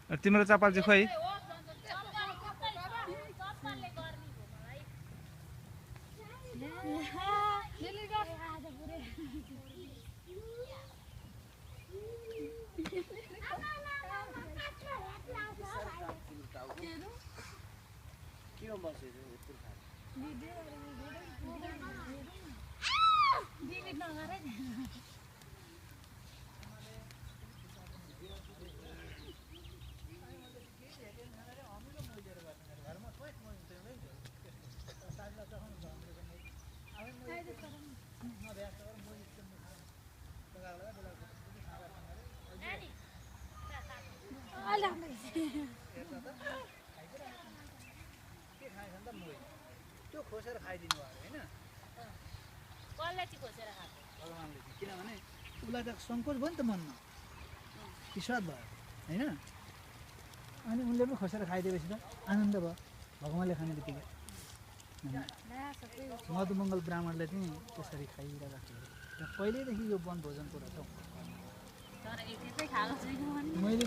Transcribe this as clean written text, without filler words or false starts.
तिम्रो चप्पल चाहिँ खोइ त्यो खोसेर खाइदिनु भयो हैन कसले चाहिँ खोसेर खाएको भगवानले किनभने उसलाई त सङ्कोच भयो नि त मनमा विश्वास भयो हैन अनि उनले पनि खोसेर खाइदिएपछि त आनन्द भयो भगवानले खाने बित्तिकै मधुमङ्गल ब्राह्मणले चाहिँ त्यसरी खाइरहेको थियो र पहिल्यैदेखि यो वनभोजनको रहेछ तर एकैचोटि खाएको छैन भने मैले